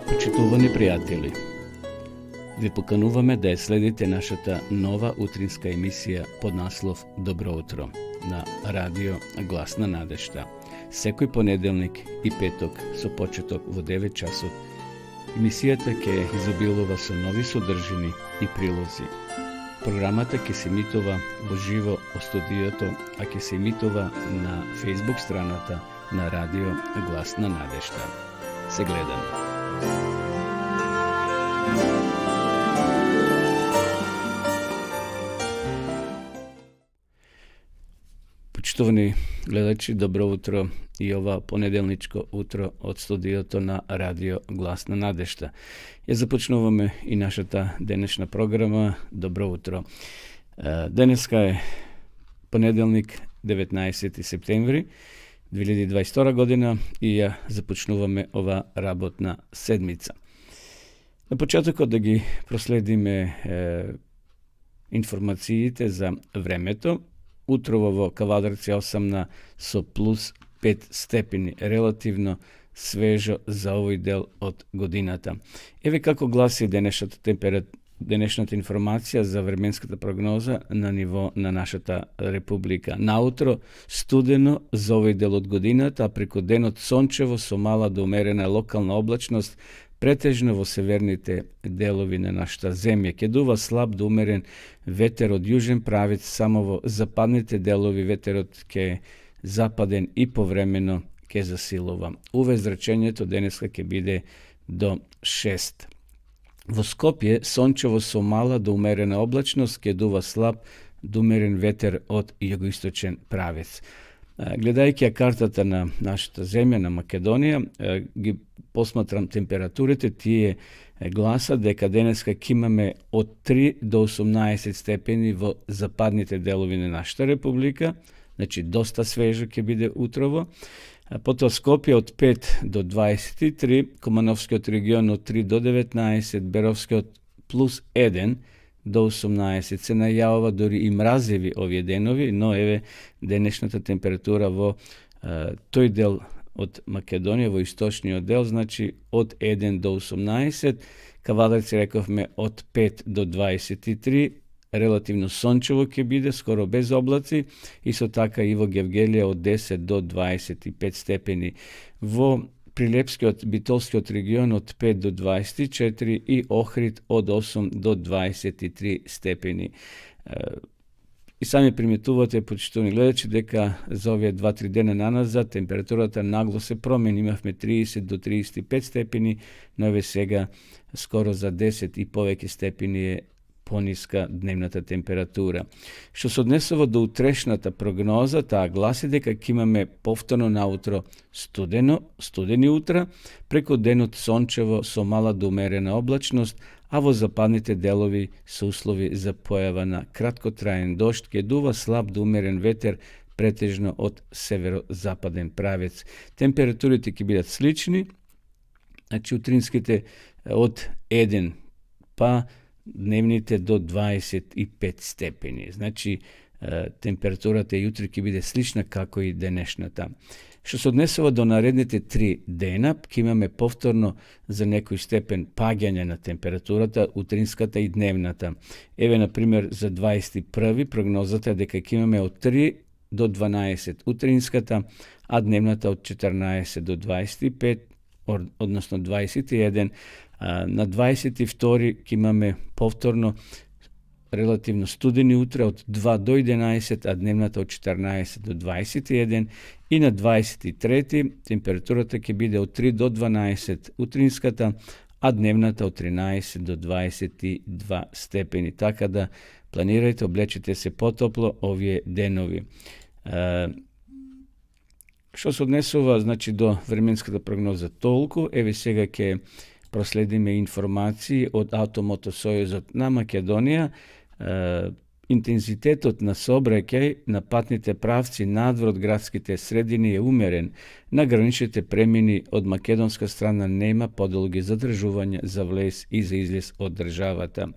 Почитувани пријатели, ви покануваме да ја следите нашата нова утринска емисија под наслов Добро утро на радио Гласна надежда. Секој понеделник и петок со почеток во 9 часот. Емисијата ќе изобилува со нови содржини и прилози. Програмата ќе се емитува во живо од студиото, а ќе се емитува на Facebook страната на радио Гласна надежда. Се гледаме. Почитувани гледачи, добро утро и ова понеделничко утро од студиото на радио Гласна надежда. Ја започнуваме и нашата денешна програма. Добро утро. Денеска е понеделник, 19 септември 2022 година и ја започнуваме ова работна седмица. На почетокот да ги проследиме информациите за времето. Утрово во Кавадарци 8 со плюс 5 степени, релативно свежо за овој дел од годината. Еве како гласи денешната информација за временската прогноза на ниво на нашата република. Наутро студено за овој дел од годината, а преку денот сончево со мала до умерена локална облачност, претежно во северните делови на нашата земја. Ќе дува слаб до умерен ветер од јужен правец, само во западните делови ветерот ќе западен и повремено ќе засилува. Уве зрачењето денеска ќе биде до 6. Во Скопје сончево со мала до умерена облачност, ќе дува слаб до умерен ветер од југоисточен правец. Гледајќи ја картата на нашата земја, на Македонија, ги посматрам температурите, тие гласат дека денеска ќе имаме од 3 до 18 степени во западните делови на нашата република, значи доста свежо ќе биде утрово. Потоа Скопје од 5 до 23, Комановскиот регион од 3 до 19, Беровскиот плюс 1 до 18. Се најавува дори и мразеви овие денови, но еве денешната температура во тој дел од Македонија, во источниот дел, значи од 1 до 18, Кавадарци рековме од 5 до 23, релативно сончево ќе биде, скоро без облаци, и со така и во Гевгелија од 10 до 25 степени. Во Прилепскиот, Битолскиот регион од 5 до 24 и Охрид од 8 до 23 степени. И сами приметувате, почитувани гледачи, дека за овие 2-3 дена наназад температурата нагло се промени. Имавме 30 до 35 степени, но еве сега скоро за 10 и повеќе степени е пониска дневната температура. Што се однесува до утрешната прогноза, таа гласи дека ќе имаме повторно наутро студени утра, преку денот сончево со мала до умерена облачност, а во западните делови се услови за појава на краткотраен дожд, ќе дува слаб до умерен ветер, претежно од северо-западен правец. Температурите ќе бидат слични, значи утринските од 1 па дневните до 25 степени. Значи, температурата јутре ќе биде слична како и денешната. Што се однесува до наредните 3 дена, ќе имаме повторно за некој степен паѓање на температурата, утринската и дневната. Еве, например, за 21 прогнозата е дека ќе имаме од 3 до 12 утринската, а дневната од 14 до 25, односно 21. На 22 ќе имаме повторно релативно студени утре од 2 до 11, а дневната од 14 до 21, и на 23 температурата ќе биде од 3 до 12 утринската, а дневната од 13 до 22 степени. Така да планирајте, облечете се потопло овие денови. Што се однесува, значи, до временската прогноза толку, еве сега ќе проследиме информации од Автомотосојузот на Македонија. Интензитетот на сообраќај на патните правци надвор од градските средини е умерен. На граничните премини од македонска страна нема подолги задржувања за влез и за излез од државата.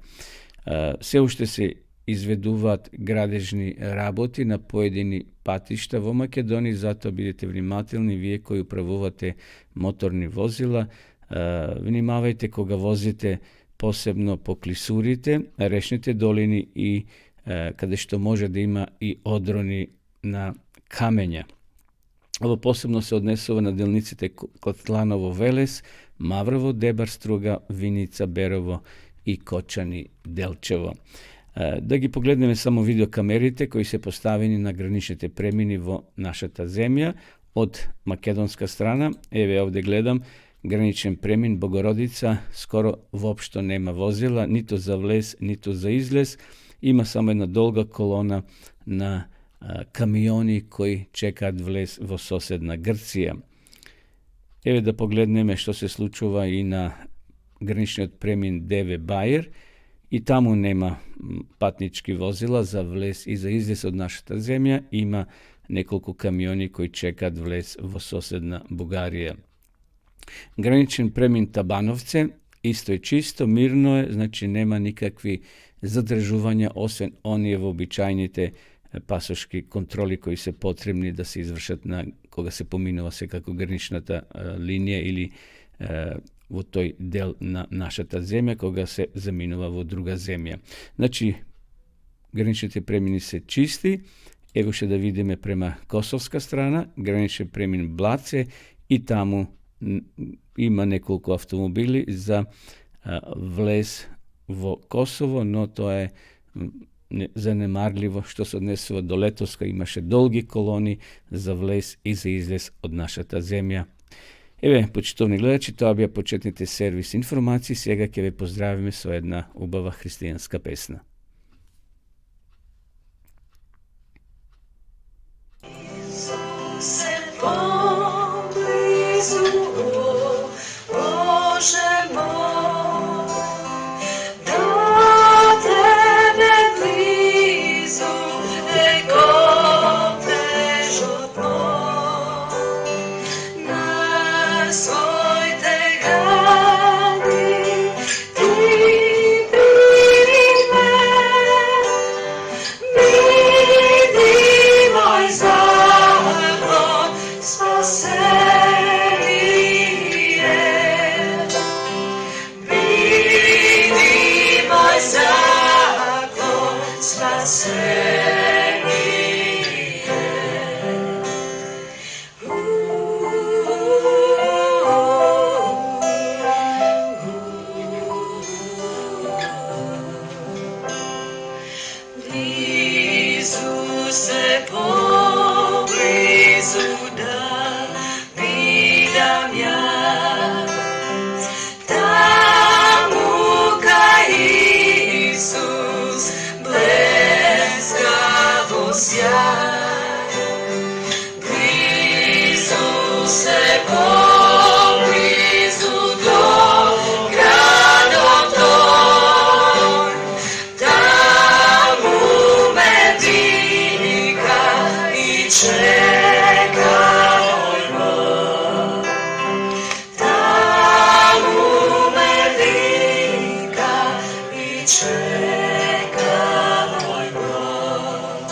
Се уште се изведуваат градежни работи на поедини патишта во Македонија, затоа бидете внимателни вие кои управувате моторни возила, Внимавајте кога возите, посебно по клисурите, речните долини и каде што може да има и одрони на камења. Ово посебно се однесува на делниците Котланово Велес, Маврово, Дебар Струга, Виница, Берово и Кочани Делчево. Да ги погледнеме само видеокамерите кои се поставени на граничните премини во нашата земја од македонска страна. Еве овде гледам граничен премин Богородица, скоро воопшто нема возила, ниту за влез, ниту за излез. Има само една долга колона на камиони кои чекаат влез во соседна Грција. Еве да погледнеме што се случува и на граничниот премин Деве Бајер. И таму нема патнички возила за влез и за излез од нашата земја. Има неколку камиони кои чекаат влез во соседна Бугарија. Граничен премин Табановце, исто е чисто, мирно е, значи нема никакви задржувања, освен оние вообичајните пасошки контроли кои се потребни да се извршат кога се поминува секако граничната линија или во тој дел на нашата земја, кога се заминува во друга земја. Значи, граничните премини се чисти. Ево ще да видиме према косовска страна, граничен премин Блаце и таму има неколку автомобили за влез во Косово, но тоа е занемарливо што се однесува до Летовска. Имаше долги колони за влез и за излез од нашата земја. Еве, почитовни гледачи, тоа бија почетните сервис информации. Сега ќе ве поздравиме со една убава христијанска песна. Исусе, поблизу, Боже мой, до Тебе близу е копежот мой, на своите гради Ти прими ме, биди мој закон, спасение. Биди мој закон, спасение. Исусе, поблизу да видам јас, таму кај Исус блескаво сјај. Исусе, поблизу до градот тој, таму ме вика и чека мој Бог. Таму ме вика и чека мој Бог.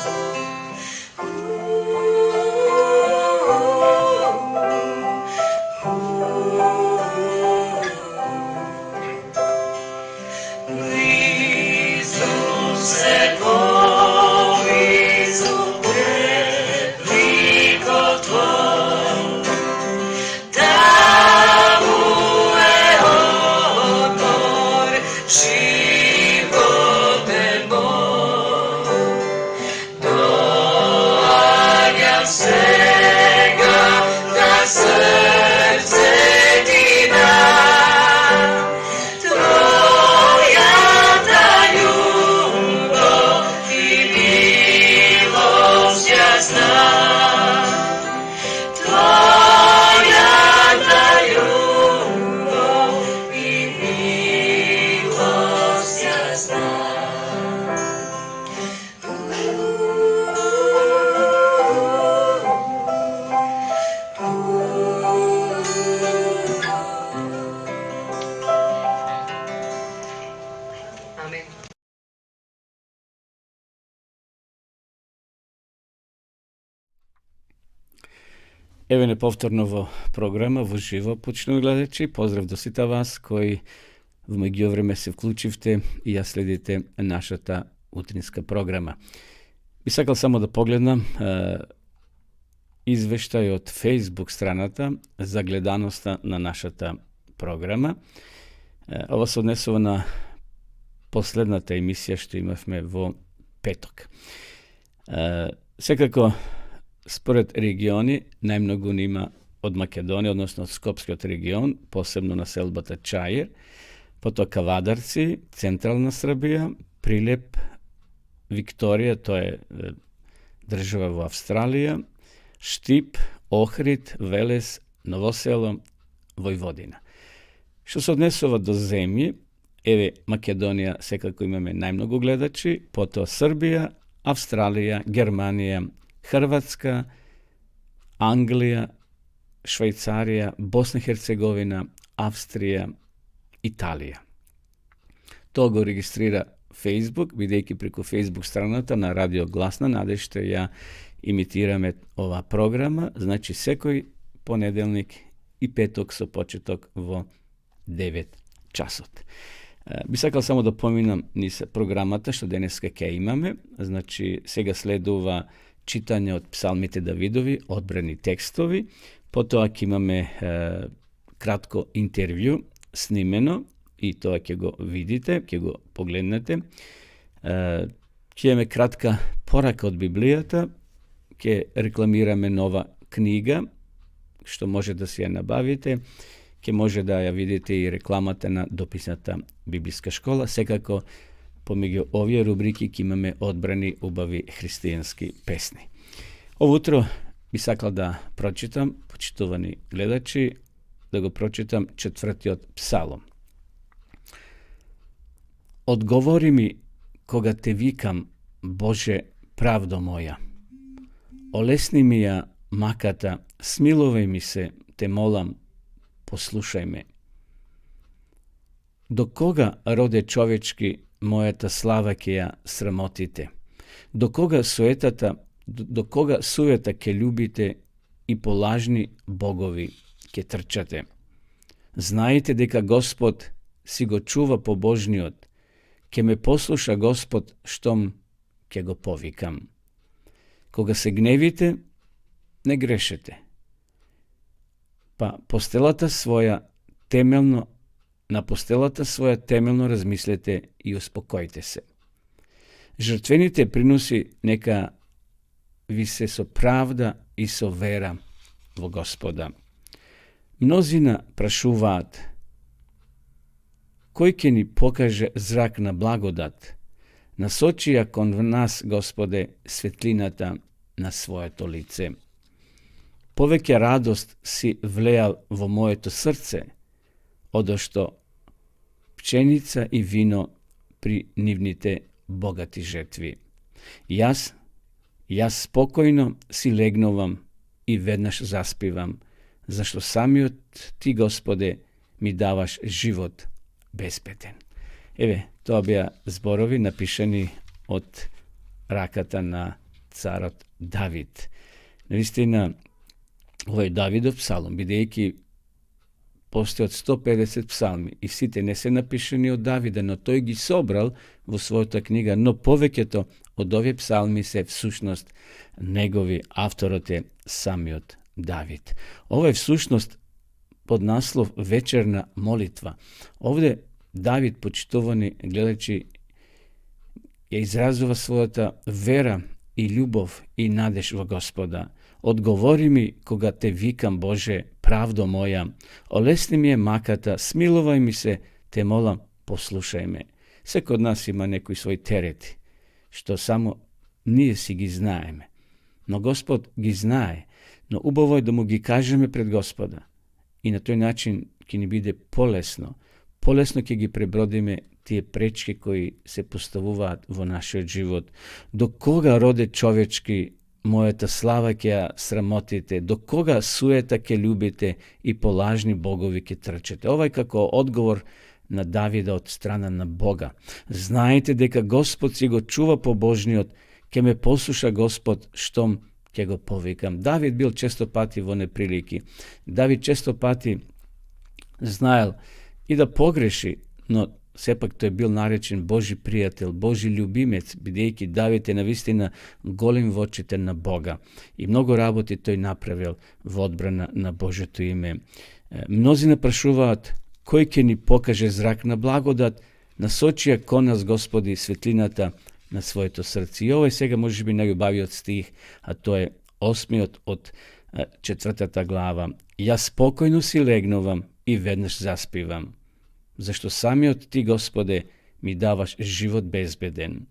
Еве неповторно во програма, во живо, почнува гледачи. Поздрав до сите вас кои во меѓувреме се вклучивте и ја следите нашата утринска програма. Би сакал само да погледнам извештај од Facebook страната за гледаноста на нашата програма. Ова се однесува на последната емисија што имавме во петок. Секако, според региони, најмногу нима од Македонија, односно од Скопскиот регион, посебно на селбата Чаир, потоа Кавадарци, Централна Србија, Прилеп, Викторија, тоа е држава во Австралија, Штип, Охрид, Велес, Новосело, Војводина. Што се однесува до земји, еве Македонија секако имаме најмногу гледачи, потоа Србија, Австралија, Германија, Хрватска, Англија, Швајцарија, Босна и Херцеговина, Австрија, Италија. Тоа го регистрира Facebook, бидејќи преку Facebook страната на Радио Глас на Надеж што ја имитираме ова програма, значи секој понеделник и петок со почеток во 9 часот. Би сакал само да поминам низ програмата што денеска ќе имаме, значи сега следува читање од псалмите Давидови, одбрани текстови, потоа ќе имаме кратко интервју снимено и тоа ќе го видите, ќе го погледнете. Ќе имаме кратка порака од Библијата, ќе рекламираме нова книга, што може да се ја набавите, ќе може да ја видите и рекламата на дописната библиска школа. Секако, помеѓу овие рубрики ќе имаме одбрани убави христијански песни. Ово утро би сакал да прочитам, почитувани гледачи, да го прочитам 4-тиот псалом. Одговори ми кога те викам, Боже, правдо моја. Олесни ми ја маката, смилувај ми се, те молам, послушај ме. До кога, роде човечки, мојата слава ќе ја срамотите? До кога суета ќе љубите и по лажни богови ќе трчате? Знаете дека Господ си го чува побожниот, ќе ме послуша Господ штом ќе го повикам. Кога се гневите, не грешете. Па на постелата своја темелно размислете и успокојте се. Жртвените приноси нека ви се со правда и со вера во Господа. Мнозина прашуваат, кој ќе ни покаже зрак на благодат, насочи ја кон нас, Господе, светлината на своето лице. Повеќе радост си влеал во моето срце, одошто пченица и вино при нивните богати жетви. Јас спокојно си легнувам и веднаш заспивам, зашто самиот ти, Господе, ми даваш живот безпетен. Еве, тоа беа зборови напишани од раката на царот Давид. Навистина, овој Давидов псалом, бидејќи постојат 150 псалми и сите не се напишани од Давида, но тој ги собрал во својата книга, но повеќето од овие псалми се всушност негови, авторот е самиот Давид. Ова е всушност под наслов вечерна молитва. Овде Давид, почитувани гледачи, ја изразува својата вера и љубов и надеж во Господа. Одговори ми кога те викам, Боже, правдо моја. Олесни ми е маката, смилувај ми се, те молам, послушај ме. Секој од нас има некои своји терети, што само ние си ги знаеме. Но Господ ги знае, но убаво е да му ги кажеме пред Господа. И на тој начин ќе ни биде полесно ќе ги пребродиме тие пречки кои се поставуваат во нашиот живот. До кога, роде човечки, мојата слава ќе ја срамотите, до кога суета ќе љубите и по лажни богови ќе трчете? Ова е како одговор на Давида од страна на Бога. Знаете дека Господ си го чува побожниот, ќе ме послуша Господ штом ќе го повикам. Давид бил често пати во неприлики. Давид често пати знаел и да погреши, но сепак тој бил наречен Божи пријател, Божи љубимец, бидејќи Давид е навистина голем во очите на Бога. И многу работи тој направил во одбрана на Божето име. Мнози напрашуваат кој ќе ни покаже зрак на благодат, насочија кон нас Господи светлината на своето срце. И ова е сега можеби најубавиот стих, а тоа е 8 од 4 глава. Јас спокојно си легнувам и веднаш заспивам, зашто самиот Ти, Господе, ми даваш живот безбеден.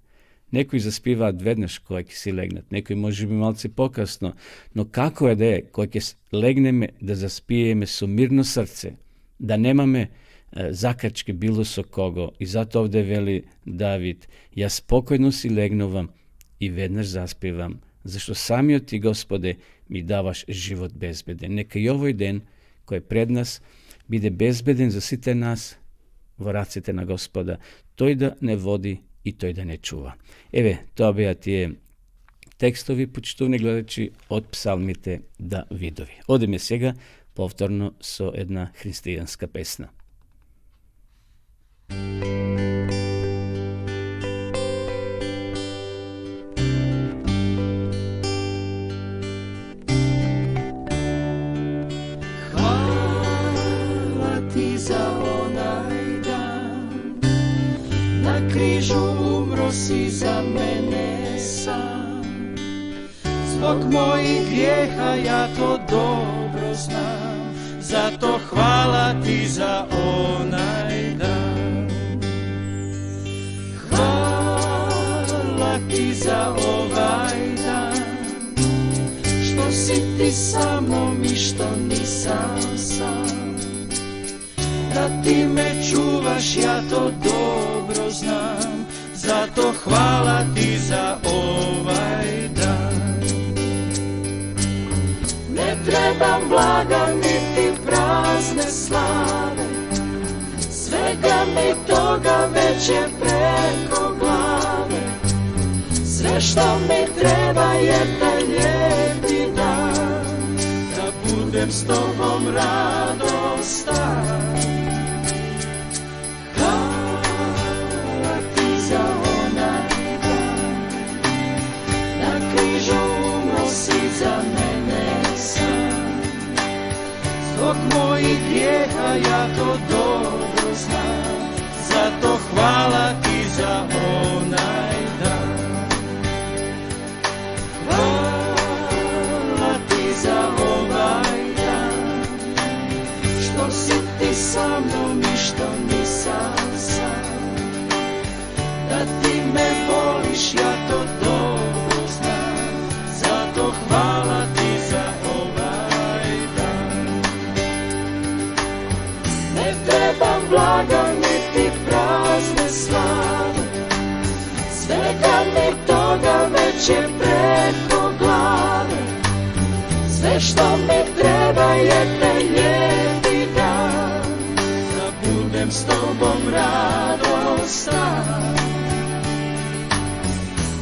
Некои заспиваат веднаш кога ќе си легнат, некои можеби малце покасно, но како е да е, кога ќе легнеме да заспиеме со мирно срце, да немаме закачки било со кого. И затоа овде вели Давид, јас спокојно си легнувам и веднаш заспивам, зашто самиот Ти, Господе, ми даваш живот безбеден. Нека и овој ден кој е пред нас биде безбеден за сите нас во раците на Господа. Тој да не води и тој да не чува. Еве, тоа беа тие текстови, почитувани гледачи, од псалмите Давидови. Одиме сега повторно со една христијанска песна. Хвала Ти за онај дан, на крижу умро си за мене сам. Због мојих греха ја то добро знам, зато хвала Ти за онај дан. Хвала Ти за овај дан, што си Ти со мном и што нисам сам. Да Ти ме чуваш, ја то добро знам, зато хвала Ти за овај дан. Не требам блага, нити празне славе, свега ми тога веќе преко главе. Све што ми треба е тај лепи дан, да будем с Тобом радостан. Хвала Ти за онај дан, на крижу умро си за мене сам. Због мојих греха ја то добро знам, зато хвала Ти за онај дан. Хвала Ти за овај дан, што си Ти со мном и што нисам сам. Да Ти ме волиш, ја то добро знам, зато хвала Ти за овај дан. Не требам блага, нити празне славе, свега ми тога веќе преко главе. Све што ми треба е тај лепи дан, да будем с Тобом радостан.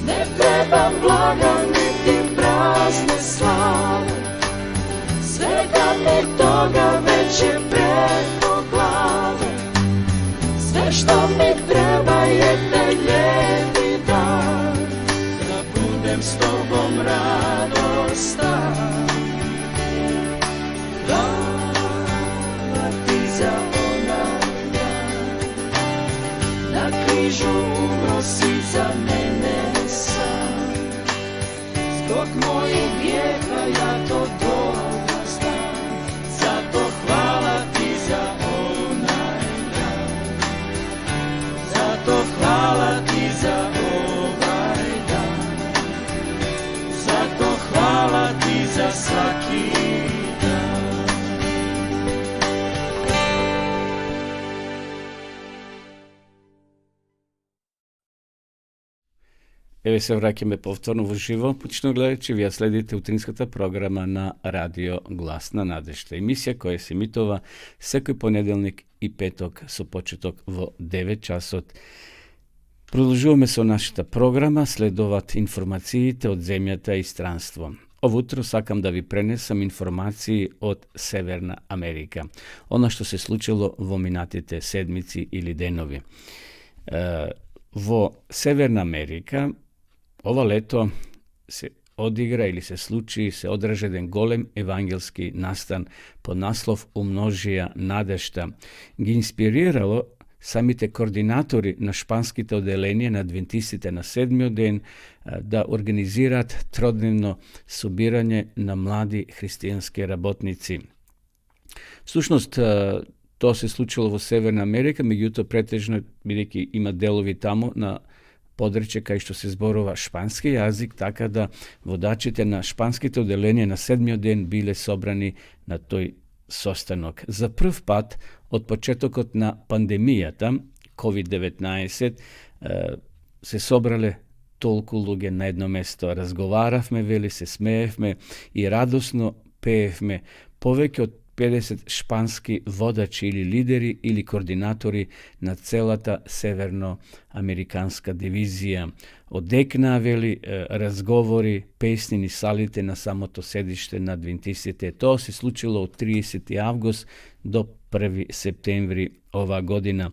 Не требам блага, нити празне славе, свега ми тога веќе преко главе. Све што ми треба е тај лепи дан, да будем с Тобом радостан. Хвала Ти за онај дан, на крижу умро си за мене сам. Због мојих греха ја то добро знам, зато хвала Ти за онај дан. Зато хвала Ти за овај дан, зато хвала Ти за сваки дан. Еве се враќаме повторно во живо. Почитувани гледачи, вие следите утринската програма на Радио Глас на надежта. Емисија која се емитува секој понеделник и петок со почеток во 9 часот. Продолжуваме со нашата програма, следуваат информациите од земјата и странство. Ovo jutro sakam da vi prenesam informacije od Severna Amerika. Ono što se slučilo vo minatite sedmici ili denovi. Vo Severna Amerika ova leto se odigra ili se sluči, se odraže den golem evangelski nastan pod naslov Umnožija nadešta, gi inspiriralo samite koordinatori na španskite odelenje na adventisite na 7. den da organizirat trodnevno subiranje na mladi hristijanske rabotnici. Slušnost, to se slučilo u Severna Amerika, međutim pretežno neki ima delovi tamo na područje kaj što se zborova španski jazik, tako da vodačite na španskite odelenje na 7. den bile sobrani na toj sostanok. Za prv pat od početok na pandemijata COVID-19 se sobrale toliko luge na jedno mesto. Razgovaravme, veli se smejevme i radosno pejevme poveke od 50 španski vodači ili lideri ili koordinatori na celata severnoamerikanska divizija. Odeknaveli razgovori, pesnini salite na samo to sedište na adventisite. To se slučilo od 30. avgust do 1. septembri ova godina.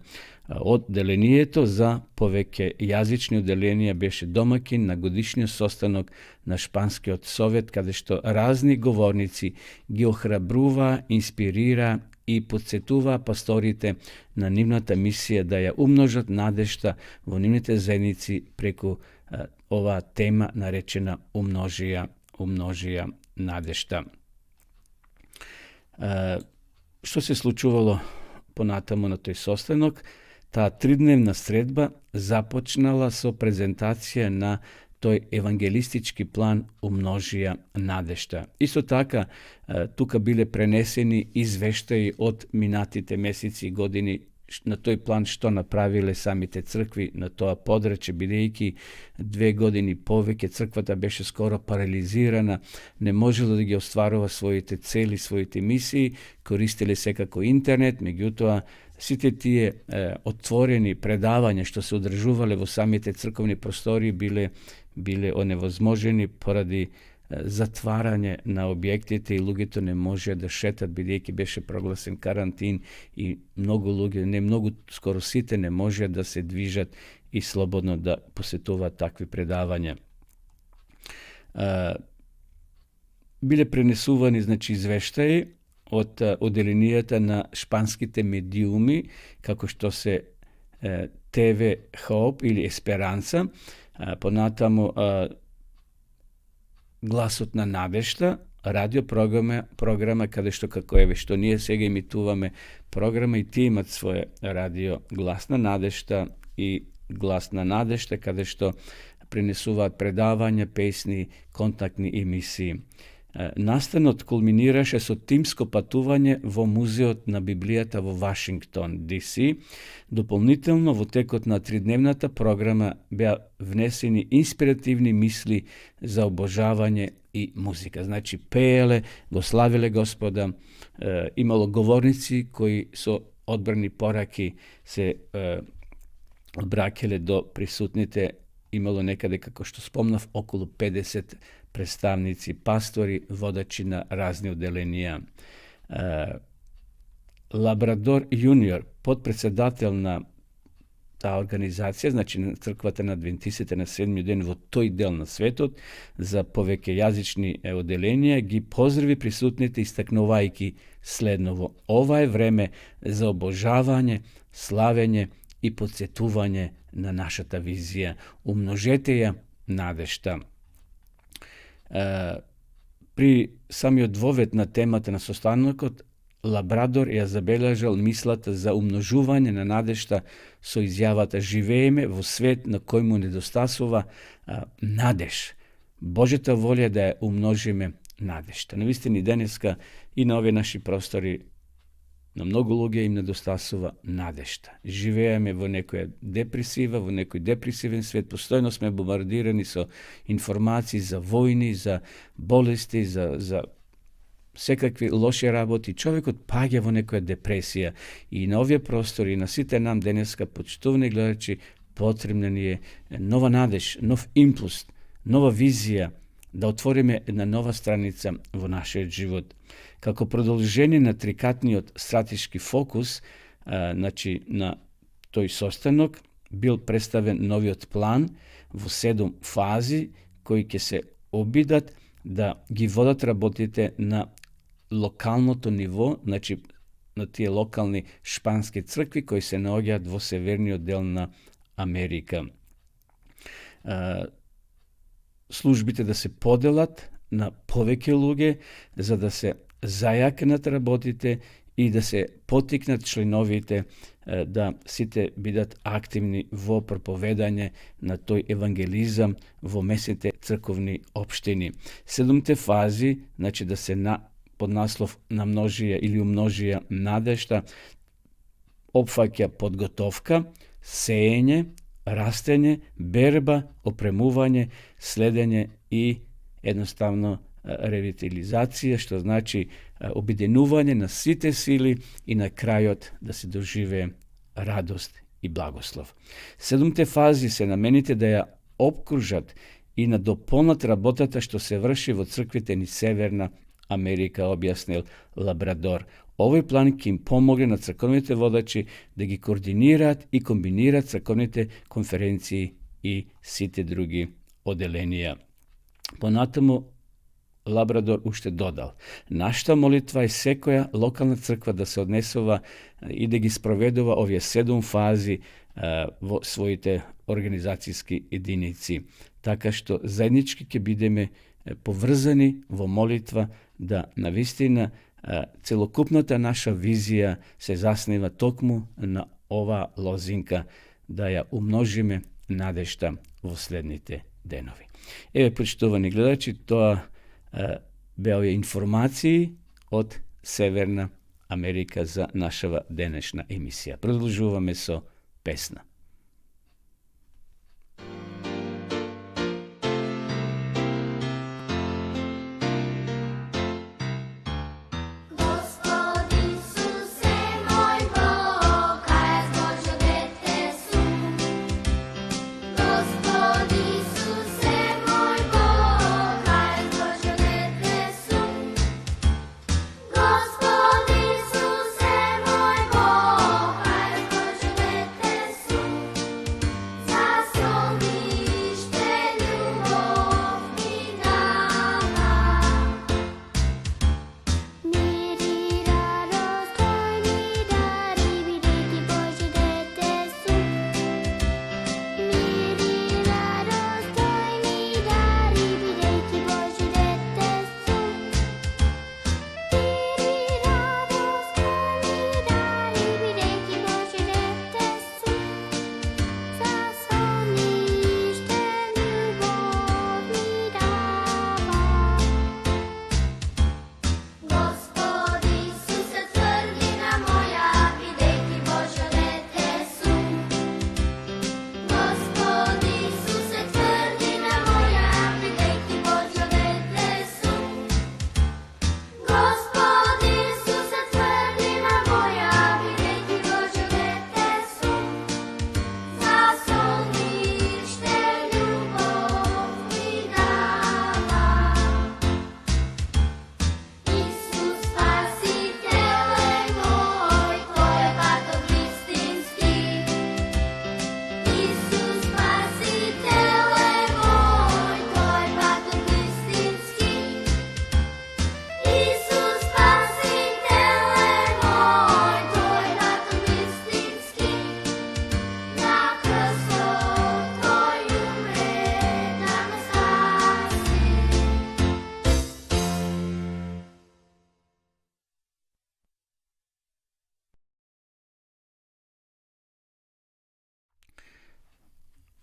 Oddelenijeto za poveke jazični odelenija beše domakin na godišnji sostanok na španski od Sovjet, kada što razni govornici gi ohrabruva, inspirira i podsjetuva pastorite na nivnata misija da je umnožat nadešta v nivnite zajednici preko ova tema narečena umnožija nadešta. Što se slučuvalo ponatamo na toj sostanok? Ta tridnevna sredba započnala so prezentacija na toj evangelistički plan umnožija nadešta. Isto taka, tuka bile preneseni izveštaji od minatite meseci i godini na toj plan što napravile samite crkvi na to područje, bilejki 2 godini poveke crkvata beše skoro paralizirana, ne moželo da gi ostvarova svojite celi, svojite misiji, koristili se kako internet, međutim, svi te tije otvoreni predavanja što se održuvale vo samite crkovne prostorije bile onevozmoženi poradi zatvaranje na objektite i lugi to ne može da šetat, bilejki beše proglasen karantin i mnogo lugi, ne mnogo, skoro site ne može da se dvižat i slobodno da posjetova takve predavanja. Bile prenesuvani, znači, izveštaji od odelenijata na španskite medijumi, kako što se TV Hope ili Esperanza, ponatamo Glasotna nadešta, radio programa kada što kako je što nije sega imituvame programa i ti imat svoje radio Glasna nadešta i Glasna nadešta kada što prenesuva predavanja, pesni, kontaktni emisiji. Nastanot kulminiraše so timsko patuvanje vo muzeot na Bibliјата во Вашингтон, DC. Дополнително во текот на тридневната програма беа внесени инспиративни мисли за обожавање и музика. Значи, пееле, го славиле Господа, имало говорници кои со одбрани пораки се обракеле до присутните. Имало некаде, како што спомнав, околу 50 представници, пастори, водачи на разни оделенија. Лабрадор Јуниор, подпредседател на таа организација, значи на црквата на адвентистите на 7. ден во тој дел на светот, за повеќе јазични оделенија, ги поздрави присутните истакнувајќи следново: ова е време за обожавање, славење и подсетување на нашата визија. Умножете ја надешта. При самиот вовед на темата на состанокот, Лабрадор ја забележал мислата за умножување на надешта со изјавата: живееме во свет на кој му недостасува надеж. Божјата волја да ја умножиме надешта. Навистини денеска и на овие наши простори на многу луѓе им недостасува надежта. Живееме во некоја депресива, во некој депресивен свет, постојано сме бомбардирани со информации за војни, за болести, за секакви лоши работи. Човекот паѓа во некоја депресија и на овие простори, на сите нам денеска, почитувани гледачи, потребна ни е нова надеж, нов импулс, нова визија да отвориме една нова страница во нашиот живот. Како продолжение на трикатниот стратешки фокус, значи на тој состанок, бил представен новиот план во 7 фази кои ќе се обидат да ги водат работите на локалното ниво, значи на тие локални шпански цркви кои се наоѓаат во северниот дел на Америка. Службите да се поделат на повеќе луѓе за да се зајакнат работите и да се потикнат членовите да сите бидат активни во проповедање на тој евангелизам во месните црковни општини. 7 фази, значи да се под наслов намножија или умножија надежта, опфаќа подготовка, сеење, растење, берба, опремување, следење и едноставно ревитализација, што значи обединување на сите сили и на крајот да се доживее радост и благослов. 7 фази се намените да ја обкружат и на дополнат работата што се врши во црквите ни Северна Америка, објаснил Лабрадор. Овој план ќе им помогне на црковните водачи да ги координираат и комбинираат црковните конференции и сите други оделенија. Понатаму Лабрадор уште додал: нашата молитва е секоја локална црква да се однесува и да ги спроведува овие 7 фази во своите организацијски единици, така што заеднички ќе бидеме поврзани во молитва да навистина целокупната наша визија се заснива токму на ова лозинка, да ја умножиме надежта во следните денови. Еве, почитувани гледачи, тоа беа овие информации од Северна Америка за нашава денешна емисија. Продолжуваме со песна.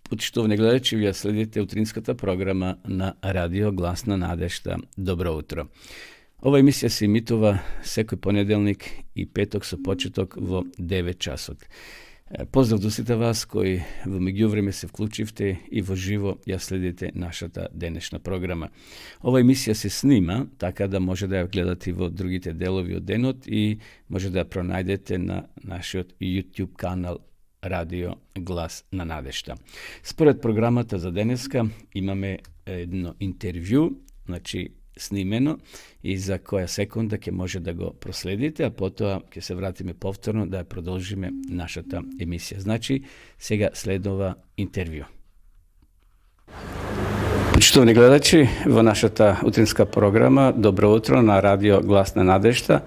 Почитувани гледачи, вие следите утринската програма на Радио Глас на надежта. Добро утро. Ова емисија се емитува секој понеделник и петок со почеток во 9 часот. Поздрав до сите вас кои во меѓувреме се вклучивте и во живо ја следите нашата денешна програма. Ова емисија се снима, така да може да ја гледате во другите делови од денот и може да ја пронајдете на нашиот YouTube канал Радио Глас на надежта. Според програмата за денеска имаме jedno intervju, znači snimeno i za koja sekunda ke može da go prosledite, a potom ke se vratime povtorno da продолжиме нашата емисија. Значи, сега следува интервју. Почитувани гледачи, во нашата утринска програма Добро утро на радио Глас на надежда.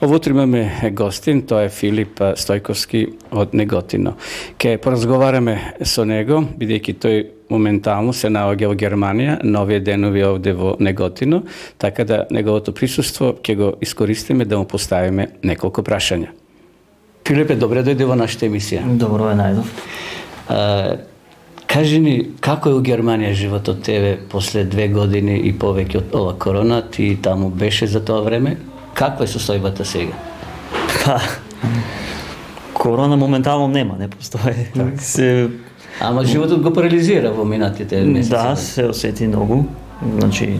Ово утро имаме гостин, тоа е Филип Стојковски од Неготино. Ке поразговараме со него, бидејќи тој моментално се наоѓа во Германија, на овие денови овде во Неготино, така да неговото присуство ќе го искористиме да му поставиме неколку прашања. Филипе, добре дојде во нашата емисија. Добро е, најдов. Кажи ни, како е у Германија животот тебе после 2 години и повеќе од ова корона? Ти таму беше за тоа време? Каква е состојбата сега? Па, корона моментално нема, не постои. Ама животот го парализира во минатите месеци. Да, се осети многу. Значи,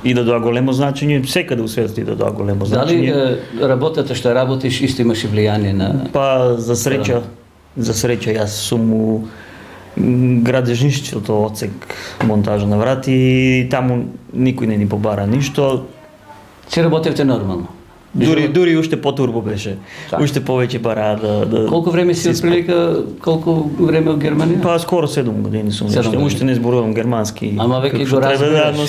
и да доа големо значење, секаде у светот и да доа големо значење. Дали работата што работиш исто имаше влијание на... Па, за среќа, јас сум у градежништвото одсек монтажа на врати и таму никој не ни побара ништо. Си работевте нормално? Дури уште потурбо беше. Так. Уште повеќе бара да... Колку време си отприлика, колку време во Германија? Па скоро 7 години сум. Уште не зборувам германски. Ама веќе го разбираш.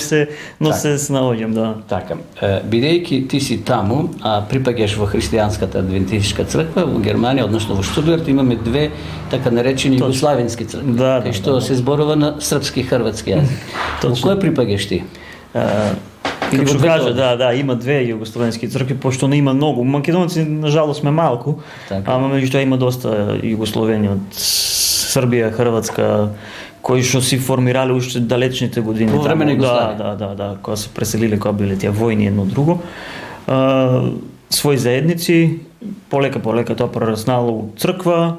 Но се снаоѓам, да. Така. Бидејќи ти си таму, а припаѓаш во христијанската адвентистичка црква во Германија, односно во Штутгарт, имаме 2 така наречени југославенски цркви, кај што се зборува на српски и хрватски јазик. Во кој припаѓаш ти? Како што кажа, да, има 2 југословенски цркви, пошто не има многу. Македонци, нажалост, сме малку, ама меѓутоа има доста југословени од Србија, Хрватска, кои што си формирале уште далечните години. Во време на Југославија. Да, кога се преселиле, кога биле тие војни едно друго. Своји заедници, полека тоа прераснало у црква,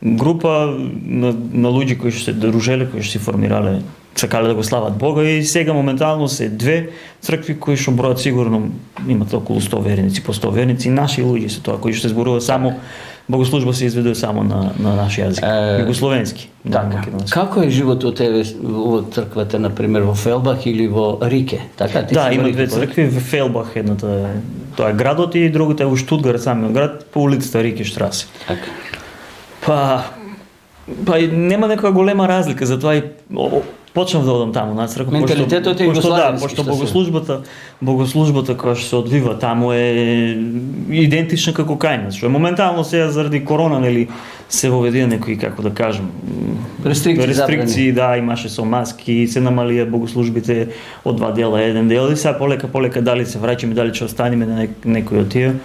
група на луѓе кои што се дружеле, кои што си формирале, сакале да го слават Бога, и сега моментално се 2 цркви кои што бројат сигурно имат околу 100 верници, по 100 верници, и наши луѓе се тоа, кои што се зборува само богослужба се изведува само на наш јазик, југословенски. Така. Како е животот тебе во црквата, на пример во Фелбах или во Рике? Така, да, има 2 цркви во Фелбах, едната е тоа е градот и другата е во Штутгарт, самиот град, по улицата Рике Штрасе. Така. Па нема некоја голема разлика, затоа и почнав да одам таму на црква. Менталитетот е југославенски. Пошто богослужбата која што се одвива таму е идентична како кај нас. Што моментално сега заради корона, нели, се воведија некои, како да кажам, рестрикции, да, имаше со маски, се намалија богослужбите од 2 дела, 1 дел, и сега полека дали се враќаме, дали ќе останеме на некои од тие.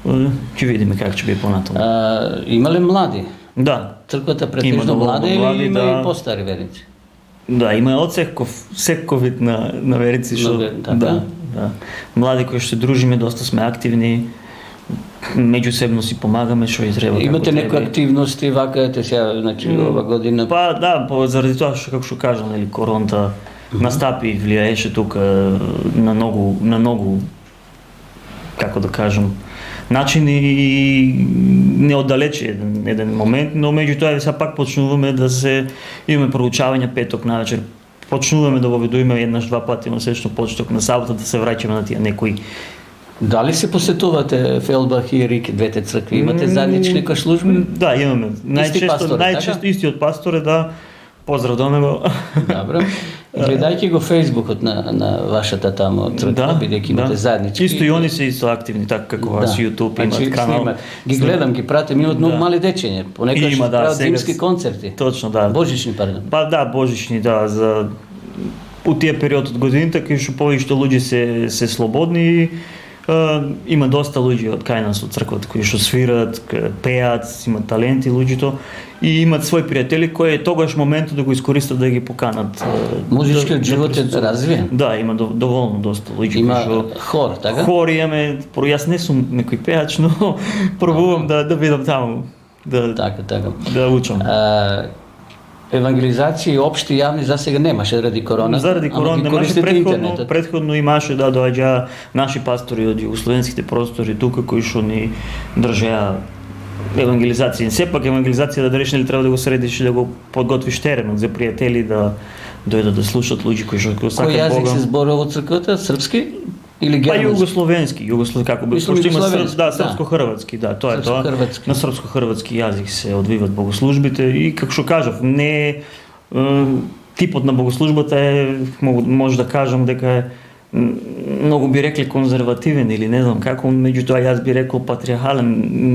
Ќе видиме како ќе биде понатаму. Имале млади? Да. Црквата претежно млади или има и постари верници? Да, има од секој вид на верици што да. Млади кои што се дружиме, доста сме активни, меѓусебно си помагаме што и треба. Имате некои активности вакаате сега, значи ова година? Па да, заради тоа што, како што кажам, нели, короната настапи, влијаеше тука на многу, како да кажам, начини и неоддалече еден момент, но меѓутоа сега пак почнуваме да се имаме проучавања петок навечер. Почнуваме да воведуваме еднаш 2 пати месечно почеток на сабота, да се враќаме на тие некои. Дали се посетувате Фелбах и Рик, 2 цркви? Имате заеднички некои служби? Да, имаме. Најчесто истиот пастор е, да. Поздрав до него. Добро. Гледајќи го Фејсбукот на вашата таму црква, бидејќи имате заеднички. Исто и они се исто активни, така како вас YouTube имат канал. Ги гледам, ги пратам, имат многу мали дечења. Понекогаш прават зимски концерти. Точно, да. Божични, пардон. Па да, божични, да, за у тие период од годината кај што повеќе луѓе се слободни. Има доста луѓе од кај нас од црквата кои што свират, пеат, имат таленти луѓето и имат своји пријатели кои е тогаш моментот да го искористат да ги поканат. Музичкиот живот е развиен. Да, има доволно доста луѓе. Има хор, така? Хор имаме, јас не сум некој пеач, но пробувам да видам таму. Така. Да учам. Евангелизација општи јавни за сега немаше заради корона. Заради корона немаше, претходно имаше, да, доаѓа наши пастори од југословенските простори тука кои што ни држеа евангелизација. Сепак евангелизација да речеш, нели треба да го средиш и да го подготвиш теренот за пријатели, да дојдат да слушат луѓе кои што Кој сакат јазик Бога. се зборува во црквата? Српски или Па германски? југословенски, како би Мислам, пошто има југословенски, да. српско-хрватски, да, тоа е тоа. Српско-хрватски. На српско-хрватски јазик се одвиват богослужбите и како што кажав, не е, типот на богослужбата е, може да кажам дека е многу би рекли конзервативен или не знам како, меѓутоа јас би рекол патриархален.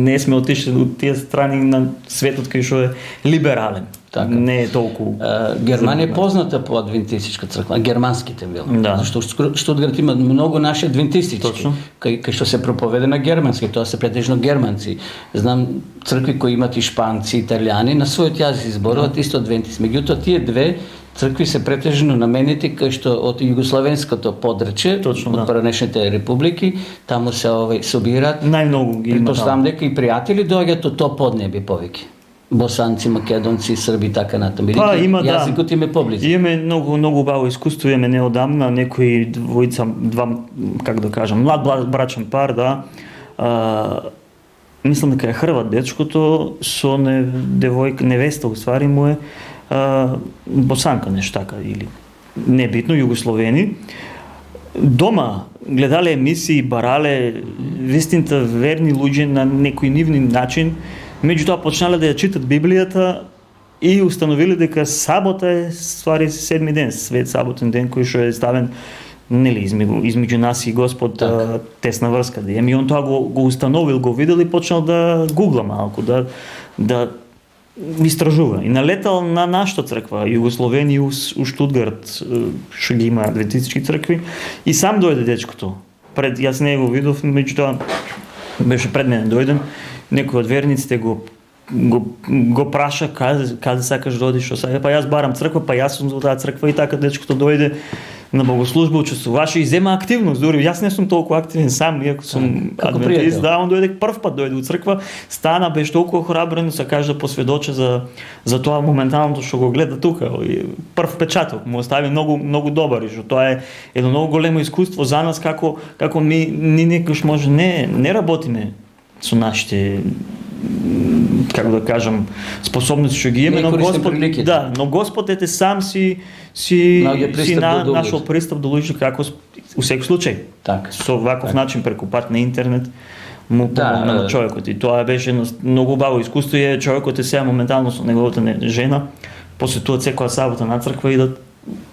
Не сме отишли од тие страни на светот кај што е либерален. Така. Не е толку. Германија е позната по адвентистичка црква, германските било. Да. Зашто Штутгарт има многу наши адвентистички, Точно. кај што се проповеда на германски, тоа се претежно германци. Знам цркви кои имат и шпанци, италијани, на својот јазик зборуваат исто адвентисти. Меѓутоа тие две цркви се претежно наменети кај што од југословенското подрече, Точно, од да. поранешните републики, таму се собираат. Најмногу ги има Претпоставам таму. дека и пријатели доаѓаат од тоа поднеби повеќе. Босанци, македонци, срби и така натаму. Па има, да. Јазикот им е поблизу. Имаме многу убаво искуство, имаме неодамна некои два, как да кажам, млад брачен пар, да. Мислам дека е хрват дечкото со девојка, невеста уствари му е босанка, нешто така, или небитно, југословени. Дома гледале емисии, барале вистинта верни луѓе на некој нивни начин, меѓутоа почнале да ја читат Библијата и установиле дека сабота е ствари седми ден, свет саботен ден кој што е ставен нели измеѓу нас и Господ тесна врска да и он тоа го установил, го видел и почнал да гугла малку, да истражува. И налетал на нашата црква, Југословени у Штутгарт, што ги има адвентистички цркви, и сам дојде дечкото. Јас не го видов, меѓутоа беше пред мене дојден, некој од верниците го праша каде сакаш да одиш, што сака, па јас барам црква, па јас сум за таа црква и така дечкото дојде на богослужба, учествуваше и зема активност. Дури јас не сум толку активен сам, иако сум адвентист, да, он дојде прв пат дојде у црква, стана, беше толку охрабрен, се каже да посведочи за тоа моменталното што го гледа тука. Прв печаток му остави многу добар, и што тоа е едно многу големо искуство за нас како ми некош може не работиме со нашите, како да кажам, способности што ги имаме, но Господ ете сам си нашол пристап до луѓе како у секој случај. Так. Со ваков начин преку пат на интернет му помогна на човекот, и тоа беше многу убаво искуство. И човекот е сега моментално со неговата жена, посетуваат секоја сабота на црква, идат,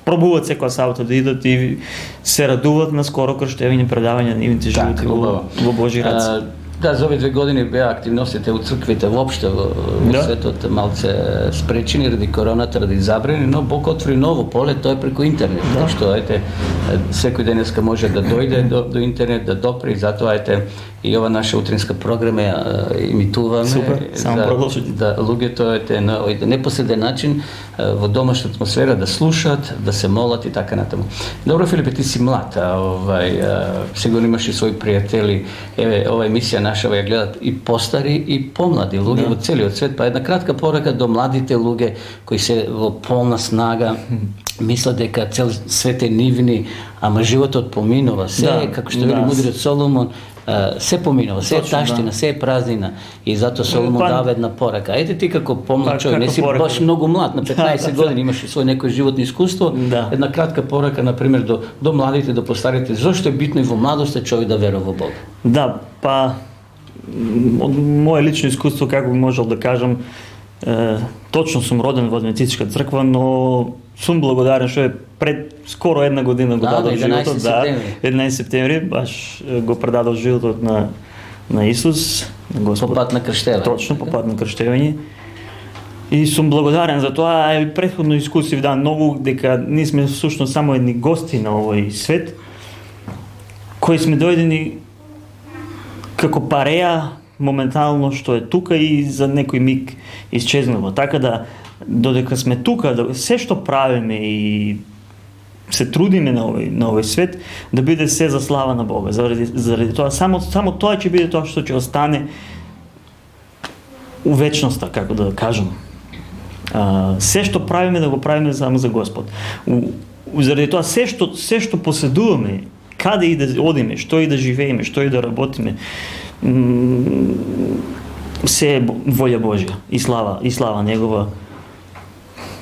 пробуваат секоја сабота да идат и се радуваат на скоро крштевени предавања на нивните животи во Божи раце. Да, за овие 2 години беа активностите у црквите воопшто во светот малце спречени ради короната, ради забрани, но Бог отвори ново поле, тоа е преку интернет. Така што секој денеска може да дојде до интернет, да допре, и затоа и ова наша утринска програма ја имитуваме. Супер, само продолжите. Да луѓето на непосреден начин во домашна атмосфера да слушаат, да се молат и така натаму. Добро, Филипе, ти си млад, сигурно имаш и своји пријатели. Еве, ова емисија наша ја гледат и постари и помлади луѓе во целиот свет, па една кратка порака до младите луѓе кои се во полна снага, мислат дека цел свет е нивни, ама животот поминува. Се како што вели мудриот Соломон, се поминува, се е таштина, се е празнина, и затоа Соломон дава една порака. Ете ти како помлад човек, не си баш многу млад, на 15 години имаш и свој некој животно искуство, една кратка порака, например, до младите, до постарите, зошто е битно и во младоста човек да верува во Бог? Да, па од моје лично искуство, како би можел да кажам, точно сум роден во адвентистичка црква, но сум благодарен што е пред скоро една година го дадов животот, 11 септември, баш го предадов животот на Исус, на Господ. По пат на крштевање. Точно, по пат на крштевање. И сум благодарен за тоа, и претходно искусив многу дека ние сме всушност само едни гости на овој свет, кои сме дојдени како пареја моментално што е тука и за некој миг исчезнува. Така да, додека сме тука, се што правиме и се трудиме на овој свет, да биде се за слава на Бога. Заради тоа, само тоа ќе биде тоа што ќе остане у вечноста, како да кажам. Се што правиме, да го правиме само за Господ. Заради тоа, се што поседуваме, каде и да одиме, што и да живееме, што и да работиме, се е волја Божја и слава негова.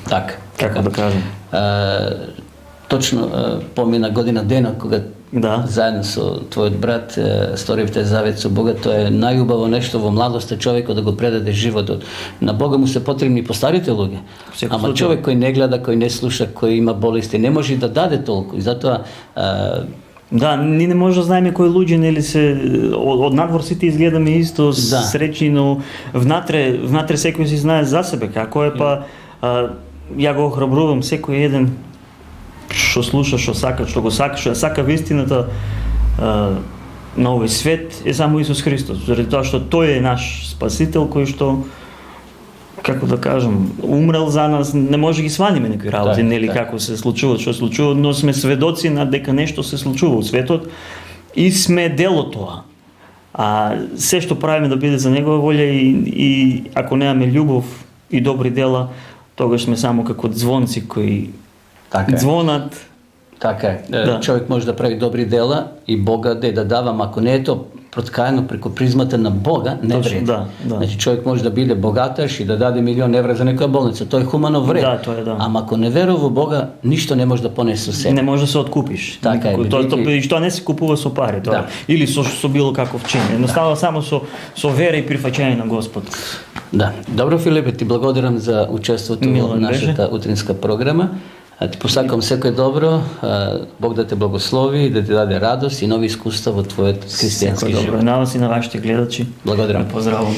Так. Како да кажам. Точно помина година дена кога Да. заедно со твојот брат сторивте завет со Бога. Тоа е најубаво нешто во младоста, човекот да го предаде животот. На Бога му се потребни постарите луѓе. Секој Ама случај. човек кој не гледа, кој не слуша, кој има болести, не може да даде толку. И затоа Да, ние не може да знаеме кои луѓе нели се од надвор сите изгледаме исто Да. сречни, но внатре секој си знае за себе како е, па ја го охрабрувам секој еден што слуша, што сака вистината на овој свет е само Исус Христос, заради тоа што тој е наш спасител кој што, како да кажам, умрел за нас. Не може ги сваниме некои работи, Да, нели, да. како се случува, што се случува, но сме сведоци на дека нешто се случува во светот и сме дел од тоа. А се што правиме да биде за негова волја и ако немаме љубов и добри дела, тогаш сме само како звонци кои така е. звонат. Така е. Да. Човек може да прави добри дела и Бога да дава, ако не е то проткаено преку призмата на Бога, не Точно, вреди. да, да. Значи човек може да биде богаташ и да даде милион евра за некоја болница, тоа е хумано вреди. Да, тоа е, да. Ама ако не верува во Бога, ништо не може да понесе со себе. Не може да се откупиш. Така е, Никако. бидејќи- И што не се купува со пари, тоа. Да. Или со било каков чин. Едноставно само со вера и прифаќање на Господ. Да. Добро, Филипе, ти благодарам за учеството Мило во ми беше. нашата утринска програма. Ти посакам секој добро, Бог да те благослови и да ти даде радост и нови искуства во твојот христијански Секој добро. живот. На вас и на вашите гледачи. Благодарам. Поздравувам.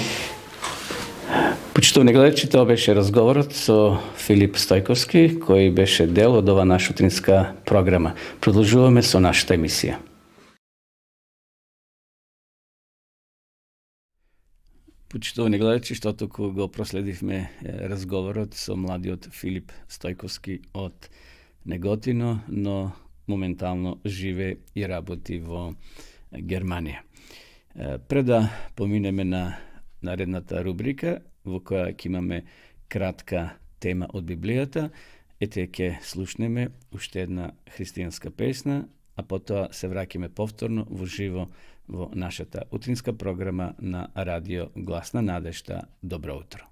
Почитувани гледачи, тоа беше разговорот со Филип Стојковски, кој беше дел од ова наша утринска програма. Продолжуваме со нашата емисија. Почитувани гледачи, што току го проследивме разговорот со младиот Филип Стојковски од Неготино, но моментално живе и работи во Германија. Пред да поминеме на наредната рубрика, во која ќе имаме кратка тема од Библијата, ете ќе слушнеме уште една христијанска песна, а потоа се враќаме повторно во живо во нашата утринска програма на Радио Глас на надежта. Добро утро.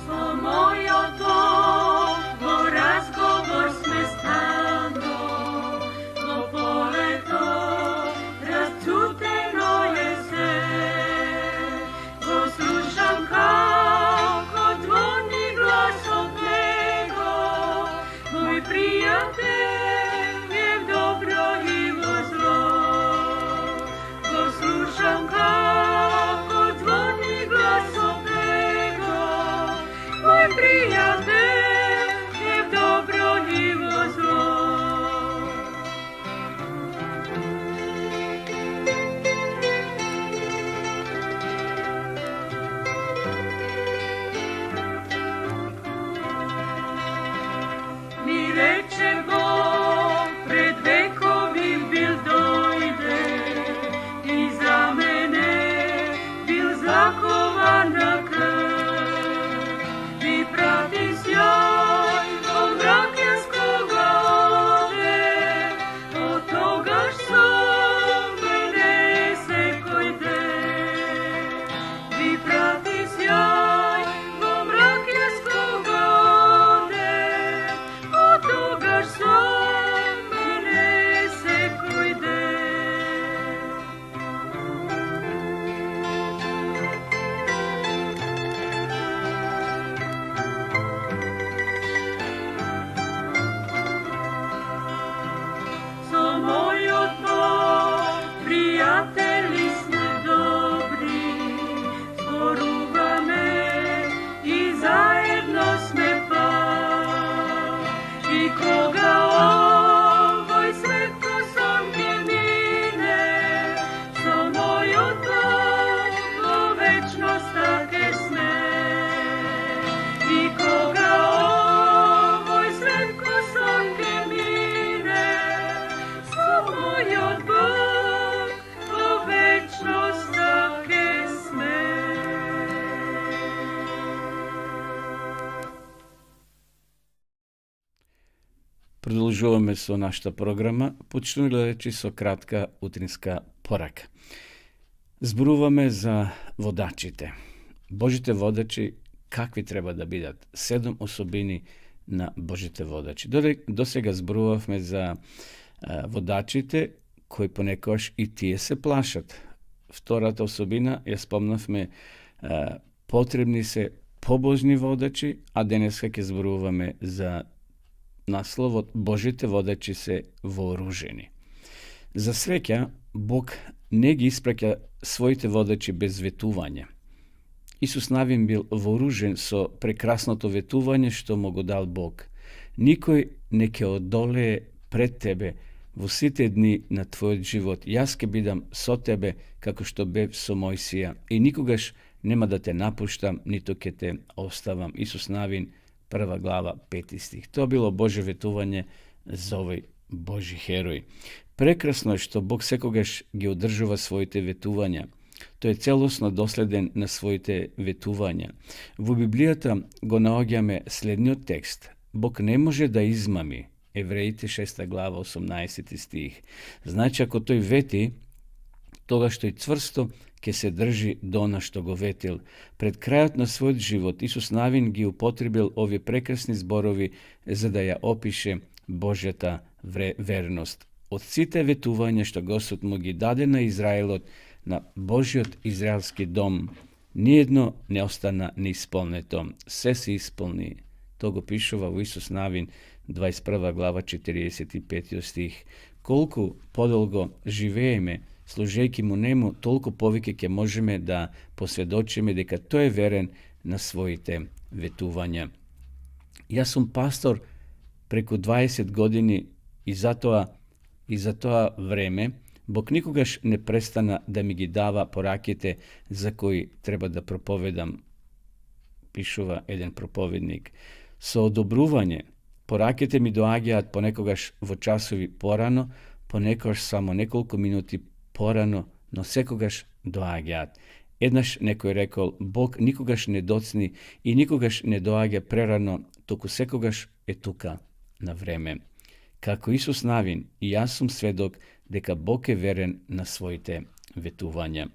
Со мојот Бог во разговор сме стано, во полето разцутено е се. Го слушам како звони глас од него, мој пријател е в добро и во зло. Го слушам како звони глас од него, мој пријател е в добро и во зло. Ми рече Бог, пред векови бил дојде и за мене бил закована крв. Ви прати сјај во мрак јаскога оде, од тогаш со мене секој ден. Ви прати сјај во мрак јаскога оде, од тогаш со мене секој ден. Со мојот Бог пријатели сме добри, зборуваме и заедно сме пак. И кога овој свет ко сон ќе мине, со мојот Бог во вечноста ќе сме. И кога овој свет ко сон ќе мине, со мојот Бог во Продолжуваме со нашата програма, почнуваме гледачи со кратка утринска порака. Зборуваме за водачите. Божите водачи какви треба да бидат? 7 особини на Божите водачи. До сега зборувавме за водачите кои понекогаш и тие се плашат. Втората особина ја спомнавме, потребни се побожни водачи, а денеска ќе зборуваме за насловот Божите водачи се вооружени. За среќа, Бог не ги испраќа своите водачи без ветување. Исус Навин бил вооружен со прекрасното ветување што му го дал Бог. Никој не ќе одолее пред тебе во сите дни на твојот живот. Јас ќе бидам со тебе како што бев со Мојсија и никогаш нема да те напуштам, ниту ќе те оставам. Исус Навин, 1 глава, 5 стих. Тоа било Божје ветување за овој Божи херој. Прекрасно е што Бог секогаш ги одржува своите ветувања. Тој е целосно доследен на своите ветувања. Во Библијата го наоѓаме следниот текст. Бог не може да измами. Евреите 6 глава 18 стих. Значи, ако тој вети, тогаш тој цврсто ќе се држи до она што го ветил. Пред крајот на својот живот Исус Навин ги употребил овие прекрасни зборови за да ја опише Божјата верност. Од сите ветувања што Господ му ги даде на Израелот, на Божјиот израелски дом, ниедно не остана неисполнето. Се се исполни. Тоа го пишува во Исус Навин 21 глава 45 стих. Колку подолго живееме служејќи му нему, толку повеќе ќе можеме да посведочиме дека тој е верен на своите ветувања. Јас сум пастор преку 20 години и за тоа време Бог никогаш не престана да ми ги дава пораките за кои треба да проповедам, пишува еден проповедник. Со одобрување, пораките ми доаѓаат понекогаш во часови порано, понекогаш само неколку минути порано, но секогаш доаѓаат. Еднаш некој рекол, Бог никогаш не доцни и никогаш не доаѓа прерано, току секогаш е тука на време. Како Исус Навин, и јас сум сведок дека Бог е верен на своите ветувања.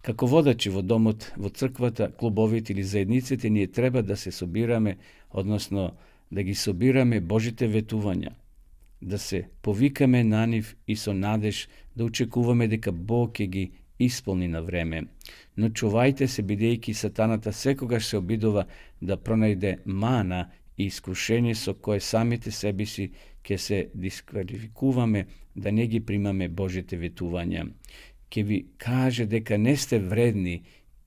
Како водачи во домот, во црквата, клубовите или заедниците, ние треба да се собираме, односно да ги собираме Божите ветувања, да се повикаме на нив и со надеж да очекуваме дека Бог ќе ги исполни на време. Но чувајте се, бидејќи сатаната секогаш се обидува да пронајде мана и искушение со кое самите себе си ќе се дисквалификуваме да не ги примаме Божите ветувања. Ќе ви каже дека не сте вредни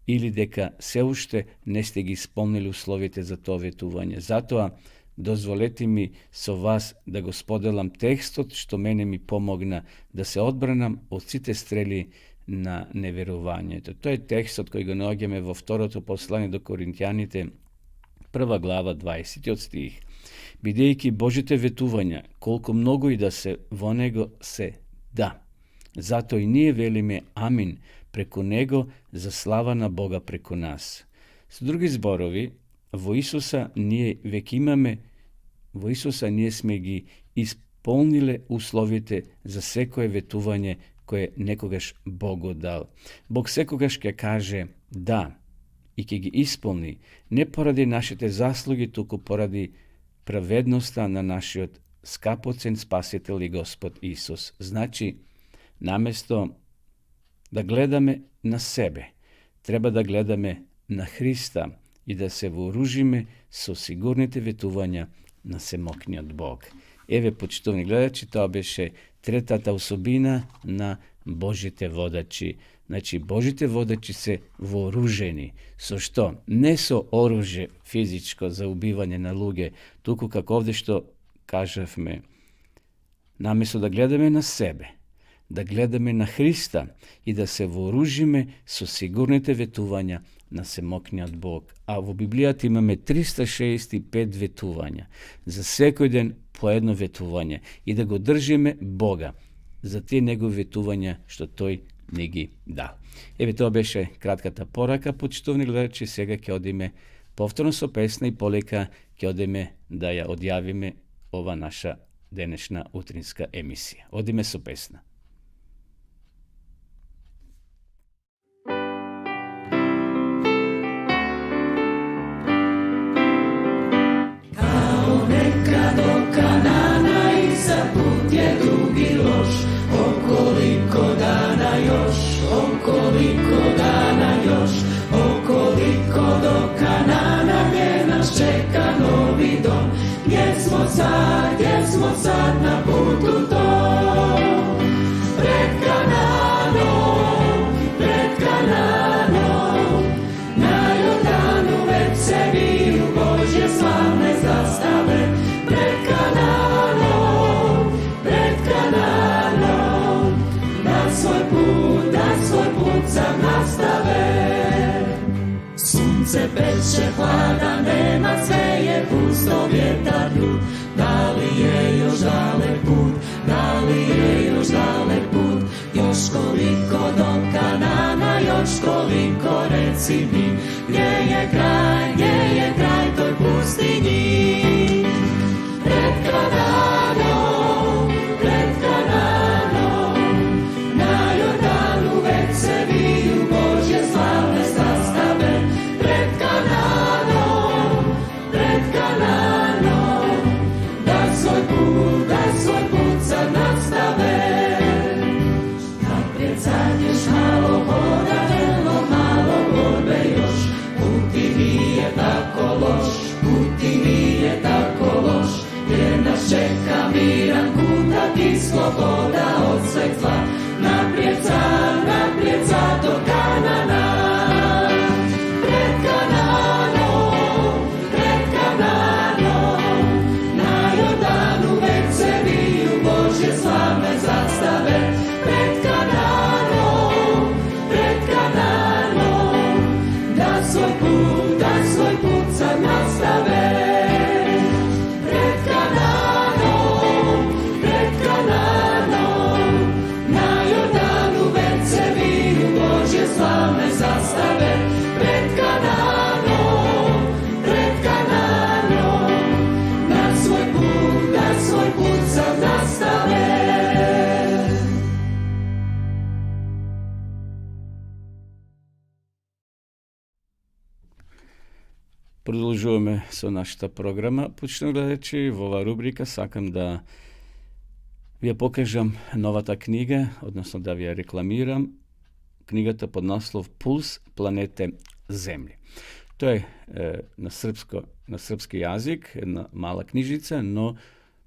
или дека се уште не сте ги исполнили условите за тоа ветување. Затоа дозволете ми со вас да го споделам текстот што мене ми помогна да се одбранам од сите стрели на неверувањето. Тој е текстот кој го наоѓаме во второто послание до Коринтијаните, 1 глава 20 стих. Бидејќи Божите ветувања, колку многу и да се во него, се да. Зато и ние велиме амин преку него за слава на Бога преку нас. Со други зборови, во Исуса ние сме ги исполниле условите за секое ветување кое некогаш Бог го дал. Бог секогаш ќе каже да и ќе ги исполни, не поради нашите заслуги, туку поради праведноста на нашиот скапоцен Спасител и Господ Исус. Значи, наместо да гледаме на себе, треба да гледаме на Христа и да се вооружиме со сигурните ветувања на семокниот Бог. Еве, почитувани гледачи, тоа беше третата особина на Божите водачи. Значи, Божите водачи се вооружени. Со што? Не со оружје физичко за убивање на луѓе, туку како овде што кажавме, наместо да гледаме на себе, да гледаме на Христа и да се вооружиме со сигурните ветувања на семокниот Бог. А во Библијата имаме 365 ветувања. За секој ден по едно ветување и да го држиме Бога за тие негови ветувања што тој не ги дал. Еве, тоа беше кратката порака, почитувани гледачи. Сега ќе одиме повторно со песна и полека ќе одиме да ја одјавиме ова наша денешна утринска емисија. Одиме со песна. Gdje smo sad na putu tom, pred Kananom, na Jordanu već se viju Božje slavne zastave, pred Kananom, da svoj put sad nastave. Sunce peče, hlada nema, sve je pusto, vjetar ljud. Da li je još dalek put, još koliko do Kanana, još koliko reci mi, gdje je kraj toj pustinji. Pred Kananom, na Jordanu već se viju Božje slavne zastave, pred Kananom, da svoj put sad nastave. Naprijed sad još malo hoda, malo borbe još, put ti nije tako loš, jer nas čeka miran kutak i sloboda od sveg zla. Naprijed sad do Kanana, pred Kananom, na Jordanu već se viju Božje slavne zastave, pred Kananom, da svoj put sad nastave. Pred Kananom, na Jordanu već se viju Božje slavne zastave, pred Kananom, da svoj put sad nastave. Продолжуваме со нашата програма. Почнем гледачи, во ова рубрика сакам да ви ја покажам новата книга, односно да ви ја рекламирам. Книгата под наслов Пулс планете Земје. Тоа е на српски јазик, една мала книжица, но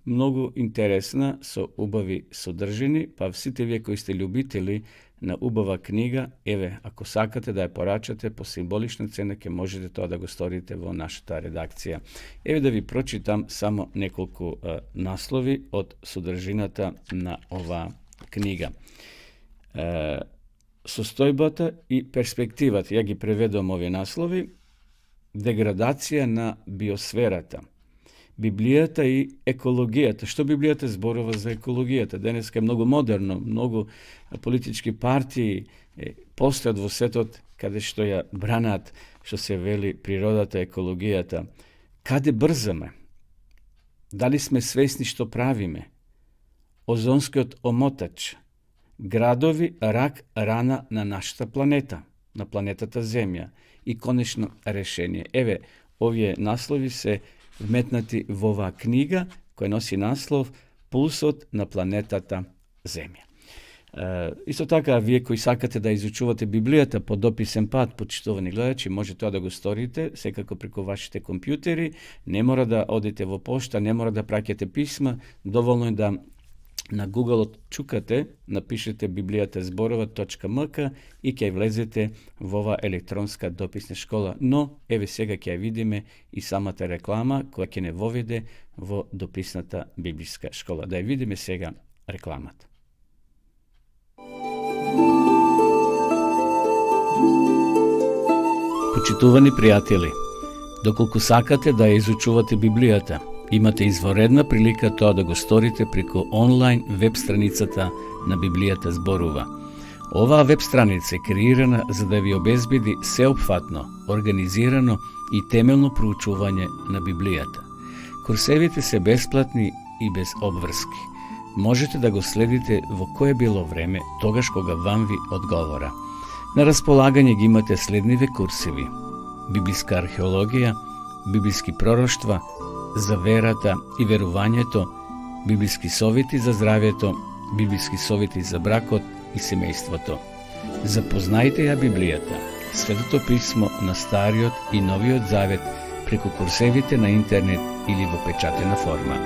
многу интересна, со убави содржини, па сите вие кои сте љубители на убава книга, еве, ако сакате да ја порачате по символична цена, ќе можете тоа да го сторите во нашата редакција. Еве да ви прочитам само неколку наслови од содржината на оваа книга. Состојбата и перспективата, ја ги преведувам овие наслови, деградација на биосферата, Библијата и екологијата. Што Библијата зборува за екологијата? Денеска е многу модерно, многу политички партии постојат во светот каде што ја бранат, што се вели природата, екологијата. Каде брзаме? Дали сме свесни што правиме? Озонскиот омотач, градови, рак, рана на нашата планета, на планетата Земја и конечно решение. Еве, овие наслови се вметнати во оваа книга, која носи наслов Пулсот на планетата Земја. Исто така, вие кои сакате да изучувате Библијата по дописен пат, почитувани гледачи, може тоа да го сторите, секако преку вашите компјутери, не мора да одите во пошта, не мора да праќате писма, доволно е да на Google чукате, напишете bibliјатазборува.mk и ќе влезете во ова електронска дописна школа. Но, еве сега ќе ја видиме и самата реклама која ќе не воведе во дописната библиска школа. Да ја видиме сега рекламата. Почитувани пријатели, доколку сакате да ја изучувате Библијата, имате изворедна прилика тоа да го сторите преку онлайн веб страницата на Библијата зборува. Оваа веб страница е креирана за да ви обезбеди сеопфатно, организирано и темелно проучување на Библијата. Курсевите се бесплатни и без обврски. Можете да го следите во кое било време, тогаш кога вам ви одговора. На располагање ги имате следниве курсиви: библиска археологија, библиски пророштва, за верата и верувањето, библиски совети за здравјето, библиски совети за бракот и семејството. Запознајте ја Библијата, Светото писмо на Стариот и Новиот Завет преку курсевите на интернет или во печатена форма.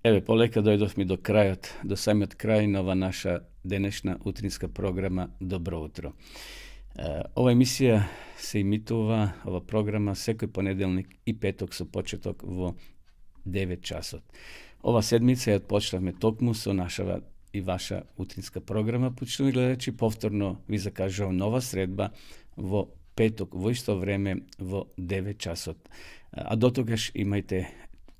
Еве, полека дојдовме до крајот, до самиот крај на ова наша денешна утринска програма Добро утро. Ова емисија се имитува, ова програма, секој понеделник и петок со почеток во 9 часот. Ова седмица ја отпочнавме токму со нашава и ваша утринска програма. Почитувани гледачи, повторно ви закажувам нова средба во петок, во исто време, во 9 часот. А до тогаш имајте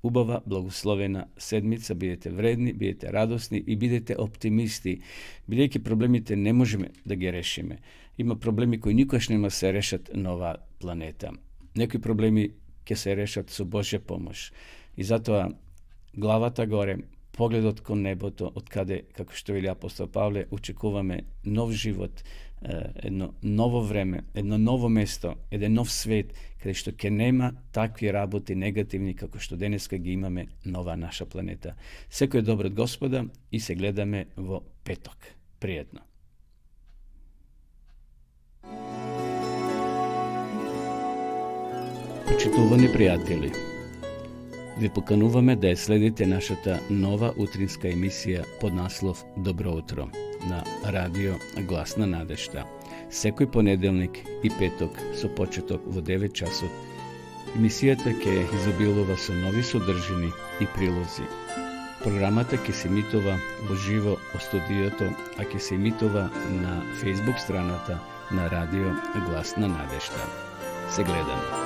убава, благословена седмица, бидете вредни, бидете радосни и бидете оптимисти, бидејќи проблемите не можеме да ги решиме. Има проблеми кои никош нема се решат на оваа планета. Некои проблеми ќе се решат со Божја помош. И затоа главата горе, погледот кон небото, од каде, како што вели апостол Павле, очекуваме нов живот, едно ново време, едно ново место, еден нов свет, каде што ќе нема такви работи негативни како што денеска ги имаме на оваа наша планета. Секој е добро од Господа и се гледаме во петок. Пријатно. Почитувани пријатели, ви покануваме да ја следите нашата нова утринска емисија под наслов Добро утро на радио Глас на надежта. Секој понеделник и петок со почеток во 9 часот. Емисијата ќе изобилува со нови содржини и прилози. Програмата ќе се емитува во живо од студиото, а ќе се емитува на Facebook страната на радио Глас на надежта. Се гледаме.